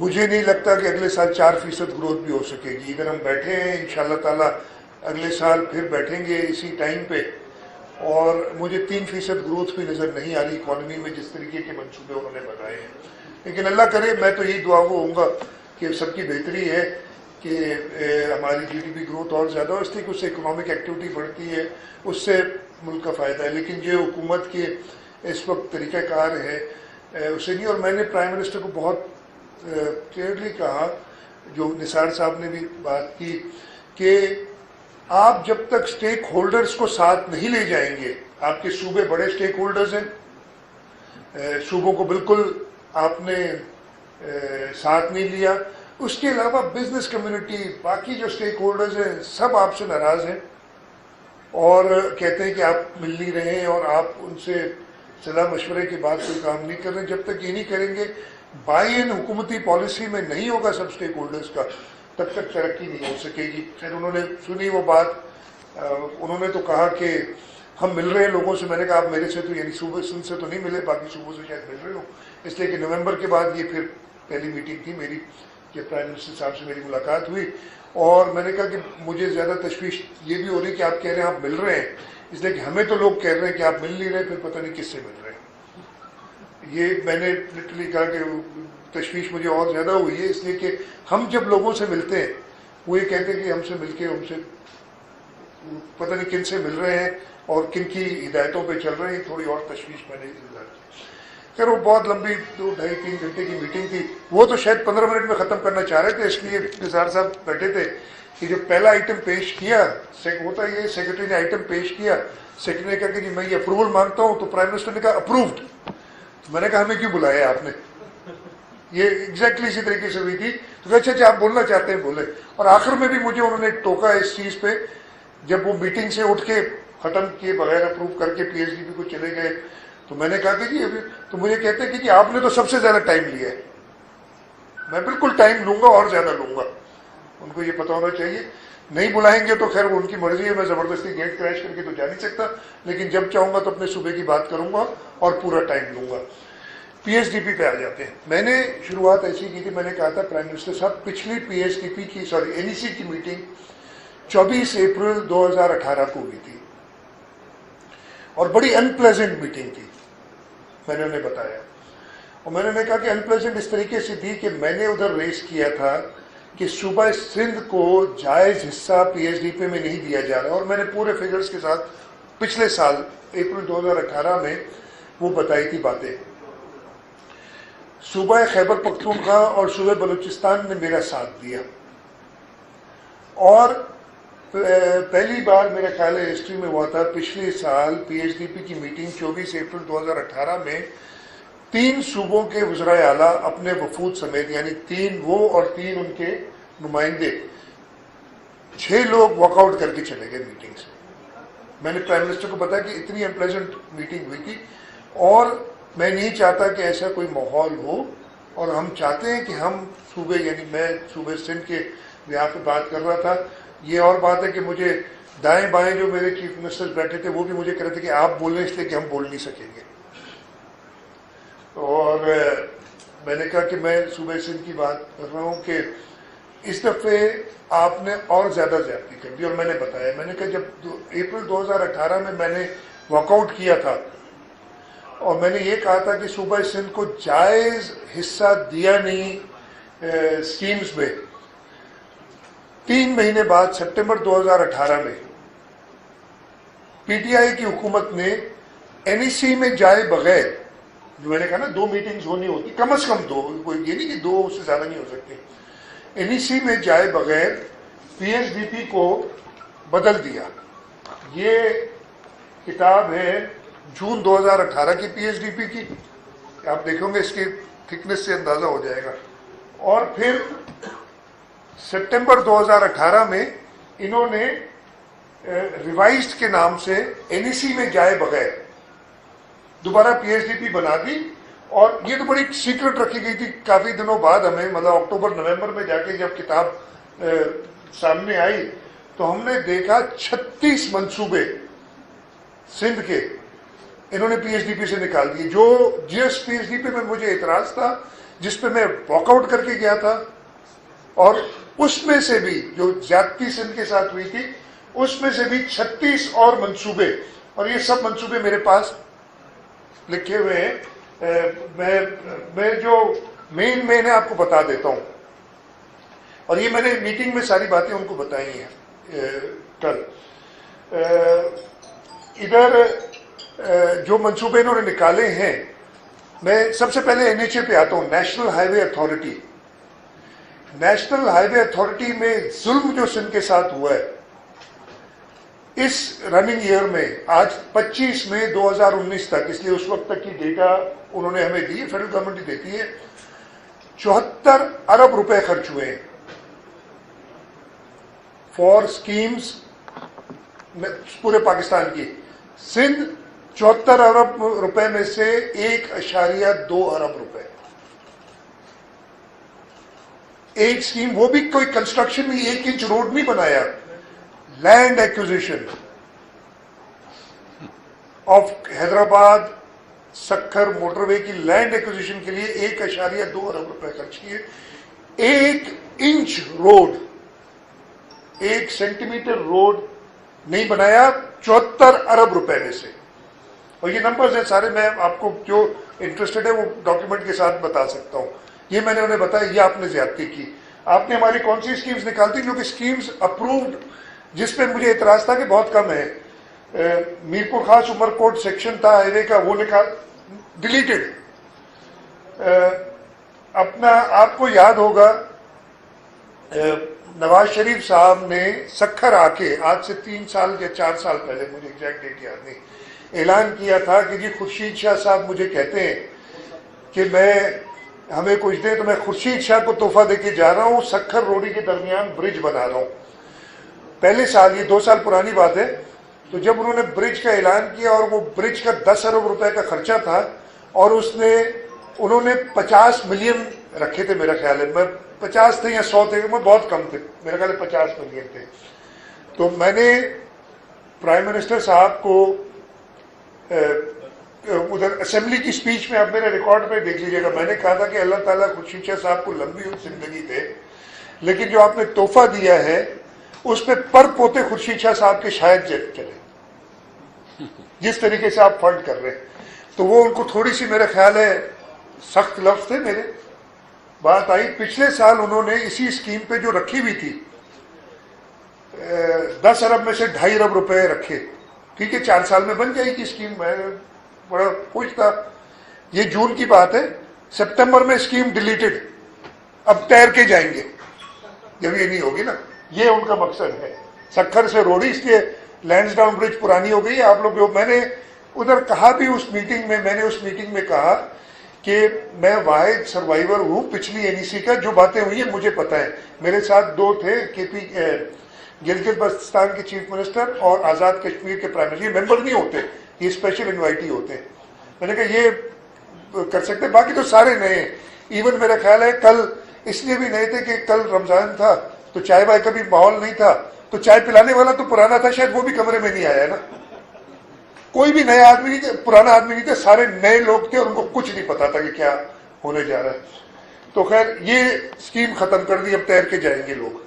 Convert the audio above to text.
مجھے نہیں لگتا کہ اگلے سال 4% گروتھ بھی ہو سکے گی. ادھر ہم بیٹھے ہیں انشاءاللہ تعالی اگلے سال پھر بیٹھیں گے اسی ٹائم پہ, اور مجھے 3% گروتھ بھی نظر نہیں آ رہی اکانومی میں جس طریقے کے منصوبے انہوں نے بتائے ہیں. لیکن اللہ کرے, میں تو یہی دعا ہوں گا کہ سب کی بہتری ہے کہ ہماری جی ڈی پی گروتھ اور زیادہ ہو, اس لیے کہ اس سے اکنامک ایکٹیویٹی بڑھتی ہے, اس سے ملک کا فائدہ ہے. لیکن جو حکومت کے اس وقت طریقہ کار ہے اسے نہیں. اور میں نے پرائم منسٹر کو بہت کلیئرلی کہا, جو نثار صاحب نے بھی بات کی, کہ آپ جب تک سٹیک ہولڈرز کو ساتھ نہیں لے جائیں گے, آپ کے صوبے بڑے سٹیک ہولڈرز ہیں, صوبوں کو بالکل آپ نے ساتھ نہیں لیا, اس کے علاوہ بزنس کمیونٹی باقی جو سٹیک ہولڈرز ہیں سب آپ سے ناراض ہیں اور کہتے ہیں کہ آپ مل نہیں رہے ہیں اور آپ ان سے صلاح مشورے کے بعد کوئی کام نہیں کر رہے. جب تک یہ نہیں کریں گے, بائی ان حکومتی پالیسی میں نہیں ہوگا سب سٹیک ہولڈرز کا, تب تک ترقی نہیں ہو سکے گی. پھر انہوں نے سنی وہ بات, انہوں نے تو کہا کہ ہم مل رہے ہیں لوگوں سے. میں نے کہا آپ میرے سے تو یعنی صوبے سندھ سے تو نہیں ملے, باقی صوبوں سے شاید مل رہے ہو, اس لیے کہ نومبر کے بعد یہ پھر پہلی میٹنگ تھی میری کہ پرائم منسٹر صاحب سے میری ملاقات ہوئی. اور میں نے کہا کہ مجھے زیادہ تشویش یہ بھی ہو رہی کہ آپ کہہ رہے ہیں آپ مل رہے ہیں, اس لیے کہ ہمیں تو لوگ کہہ رہے ہیں کہ آپ مل نہیں رہے, پھر پتہ نہیں کس سے مل رہے ہیں. یہ میں نے لٹرلی کہا کہ تشویش مجھے اور زیادہ ہوئی ہے, اس لیے کہ ہم جب لوگوں سے ملتے ہیں وہ یہ کہتے ہیں کہ ہم سے مل کے ہم سے پتہ نہیں کن سے مل رہے ہیں اور کن کی ہدایتوں پہ چل رہے ہیں. تھوڑی اور تشویش میں نے اظہار کی. خیر وہ بہت لمبی 2-2.5-3 گھنٹے کی میٹنگ تھی, وہ تو شاید 15 منٹ میں ختم کرنا چاہ رہے تھے, اس لیے نثار صاحب بیٹھے تھے کہ جو پہلا آئٹم پیش کیا ہوتا یہ سیکرٹری نے آئٹم پیش کیا, سیکرٹری نے کہا کہ جی میں یہ اپروول مانگتا ہوں, تو پرائم منسٹر نے کہا اپرووڈ. میں نے کہا ہمیں کیوں بلایا آپ نے, یہ ایگزیکٹلی اسی طریقے سے ہوئی تھی. تو اچھا آپ بولنا چاہتے ہیں بولے. اور آخر میں بھی مجھے انہوں نے ٹوکا اس چیز پہ, جب وہ میٹنگ سے اٹھ کے ختم کیے بغیر اپروو کر کے پی ایچ ڈی پی کو چلے گئے, تو میں نے کہا کہ جی ابھی تو مجھے کہتے ہیں کہ جی آپ نے تو سب سے زیادہ ٹائم لیا ہے. میں بالکل ٹائم لوں گا اور زیادہ لوں گا, ان کو یہ پتا ہونا چاہیے. نہیں بلائیں گے تو خیر وہ ان کی مرضی ہے, میں زبردستی گیٹ کریش کر کے تو جا نہیں سکتا, لیکن جب چاہوں گا تو اپنے صوبے کی بات کروں گا اور پورا ٹائم لوں گا. پی ایچ ڈی پی پہ آ جاتے ہیں. میں نے شروعات ایسی کی تھی, میں نے کہا تھا پرائم منسٹر صاحب پچھلی پی ایچ ڈی پی کی این ای سی کی میٹنگ 24 اپریل 2018 کو ہوئی تھی اور بڑی ان پلیزنٹ میٹنگ تھی, میں نے انہیں بتایا. اور میں نے انہیں کہا کہ ان پلیزنٹ اس طریقے سے تھی کہ میں نے ادھر ریز کیا تھا کہ صوبہ سندھ کو جائز حصہ پی ایچ ڈی پی میں نہیں دیا جا رہا, اور میں نے پورے فگرز کے ساتھ پچھلے سال اپریل 2018 میں وہ بتائی تھی باتیں. صوبہ خیبر پختونخوا اور صوبہ بلوچستان نے میرا ساتھ دیا, اور پہلی بار میرا خیال ہے ہسٹری میں ہوا تھا پچھلے سال پی ایچ ڈی پی کی میٹنگ 24 اپریل 2018 میں 3 صوبوں کے وزرائے اعلیٰ اپنے وفود سمیت, یعنی 3 وہ اور 3 ان کے نمائندے, 6 لوگ واک آؤٹ کر کے چلے گئے میٹنگ سے. میں نے پرائم منسٹر کو بتایا کہ اتنی انپلیزنٹ میٹنگ ہوئی تھی, اور میں نہیں چاہتا کہ ایسا کوئی ماحول ہو, اور ہم چاہتے ہیں کہ ہم صوبے, یعنی میں صوبے سندھ کے یہاں پہ بات کر رہا تھا. یہ اور بات ہے کہ مجھے دائیں بائیں جو میرے چیف منسٹر بیٹھے تھے وہ بھی مجھے کہہ رہے تھے کہ آپ بول رہے ہیں اس لیے کہ ہم بول نہیں سکیں گے. اور میں نے کہا کہ میں صوبہ سندھ کی بات کر رہا ہوں کہ اس دفعے آپ نے اور زیادہ زیادتی کر دی. اور میں نے بتایا, میں نے کہا جب اپریل 2018 میں نے واک آؤٹ کیا تھا اور میں نے یہ کہا تھا کہ صوبہ سندھ کو جائز حصہ دیا نہیں اسکیمز میں, 3 مہینے بعد سپٹمبر 2018 میں پی ٹی آئی کی حکومت نے این ای سی میں جائے بغیر, جو میں نے کہا نا 2 میٹنگز ہونی ہوتی, کم از کم 2, کوئی یہ نہیں کہ 2 اس سے زیادہ نہیں ہو سکتے, این ای سی میں جائے بغیر پی ایچ ڈی پی کو بدل دیا. یہ کتاب ہے جون 2018 کی پی ایچ ڈی پی کی, آپ دیکھیں گے اس کی تھکنس سے اندازہ ہو جائے گا. اور پھر سپٹمبر 2018 میں انہوں نے ریوائزڈ کے نام سے این ای سی میں جائے بغیر دوبارہ پی ایچ ڈی پی بنا دی. اور یہ تو بڑی سیکرٹ رکھی گئی تھی, کافی دنوں بعد ہمیں مطلب اکتوبر نومبر میں جا کے جب کتاب سامنے آئی تو ہم نے دیکھا 36 منصوبے سندھ کے انہوں نے پی ایچ ڈی پی سے نکال دیے. جو G S P H D P میں مجھے اعتراض تھا جس پہ میں واک آؤٹ کر کے گیا تھا, اور اس میں سے بھی جو زیادتی سندھ کے ساتھ ہوئی تھی اس میں سے بھی 36 اور منصوبے, اور یہ سب منصوبے میرے پاس لکھے ہوئے ہیں. میں جو مین ہے آپ کو بتا دیتا ہوں, اور یہ میں نے میٹنگ میں ساری باتیں ان کو بتائی ہیں کل. ادھر جو منصوبے انہوں نے نکالے ہیں, میں سب سے پہلے این ایچ اے پہ آتا ہوں, نیشنل ہائی وے اتھارٹی. نیشنل ہائی وے اتھارٹی میں ظلم جو سندھ کے ساتھ ہوا ہے اس رننگ ایئر میں, آج 25 مئی 2019 تک, اس لیے اس وقت تک کی ڈیٹا انہوں نے ہمیں دی, فیڈرل گورنمنٹ ہی دیتی ہے, 74 ارب روپے خرچ ہوئے ہیں فار اسکیمز پورے پاکستان کی. سندھ 74 ارب روپے میں سے 1.2 ارب روپے ایک اسکیم, وہ بھی کوئی کنسٹرکشن نہیں, 1 انچ روڈ نہیں بنایا. Land acquisition of Hyderabad Sukkur motorway کی لینڈ ایکوزیشن کے لیے 1.2 ارب روپے خرچ کیے. 1 inch road, 1 centimetre road نہیں بنایا 74 ارب روپے میں سے. اور یہ نمبرز ہیں سارے, میں آپ کو جو انٹرسٹڈ ہے وہ ڈاکیومنٹ کے ساتھ بتا سکتا ہوں. یہ میں نے انہیں بتایا, یہ آپ نے زیادتی کی. آپ نے ہماری کون سی اسکیمز نکالتی, کیونکہ اسکیمز اپرووڈ جس پہ مجھے اعتراض تھا کہ بہت کم ہے. میرپور خاص عمر کوٹ سیکشن تھا ہائی وے کا, وہ ڈیلیٹڈ. اپنا آپ کو یاد ہوگا نواز شریف صاحب نے سکھر آ کے آج سے 3 سال یا 4 سال پہلے, مجھے ایگزیکٹ ڈیٹ یاد نہیں, اعلان کیا تھا کہ جی خورشید شاہ صاحب مجھے کہتے ہیں کہ ہمیں کچھ دیں تو میں خورشید شاہ کو تحفہ دے کے جا رہا ہوں, سکھر روڈی کے درمیان برج بنا رہا ہوں. پہلے سال, یہ 2 سال پرانی بات ہے, تو جب انہوں نے برج کا اعلان کیا اور وہ برج کا 10 ارب روپے کا خرچہ تھا, اور انہوں نے 50 ملین رکھے تھے میرا خیال ہے, میں 50 تھے یا 100 تھے, میں بہت کم تھے, میرا خیال ہے 50 ملین تھے. تو میں نے پرائم منسٹر صاحب کو ادھر اسمبلی کی اسپیچ میں, آپ میرے ریکارڈ پہ دیکھ لیجیے گا, میں نے کہا تھا کہ اللہ تعالیٰ خورشید شاہ صاحب کو لمبی زندگی دے, لیکن جو آپ نے تحفہ دیا ہے اس پہ پر پوتے خورشید شاہ صاحب کے شاید چلے, جس طریقے سے آپ فنڈ کر رہے ہیں. تو وہ ان کو تھوڑی سی میرا خیال ہے سخت لفظ تھے میرے. بات آئی پچھلے سال انہوں نے اسی اسکیم پہ جو رکھی ہوئی تھی 10 ارب میں سے 2.5 ارب روپے رکھے. ٹھیک ہے, 4 سال میں بن جائے گی اسکیم. میں بڑا خوش تھا. یہ جون کی بات ہے, سپتمبر میں اسکیم ڈیلیٹڈ, اب تیر کے جائیں گے جب یہ نہیں ہوگی نا. یہ ان کا مقصد ہے. سکھر سے روڈی, اس لیے لینڈز ڈاؤن برج پرانی ہو گئی. آپ لوگ, میں نے ادھر کہا بھی اس میٹنگ میں کہا کہ میں واحد سروائیور ہوں پچھلی این ای سی کا, جو باتیں ہوئی ہیں مجھے پتا ہے. میرے ساتھ 2 تھے, گلگت بلتستان کے چیف منسٹر اور آزاد کشمیر کے پرائم منسٹر. یہ ممبر نہیں ہوتے, یہ اسپیشل انوائٹی ہوتے ہیں. میں نے کہا یہ کر سکتے, باقی تو سارے نئے ہیں. ایون میرا خیال ہے کل اس لیے بھی نئے تھے کہ کل رمضان تھا, تو چائے وائے کا بھی ماحول نہیں تھا, تو چائے پلانے والا تو پرانا تھا, شاید وہ بھی کمرے میں نہیں آیا نا. کوئی بھی نیا آدمی نہیں تھا, پرانا آدمی نہیں تھا, سارے نئے لوگ تھے اور ان کو کچھ نہیں پتا تھا کہ کیا ہونے جا رہا ہے. تو خیر یہ اسکیم ختم کر دی, اب تیر کے جائیں گے لوگ.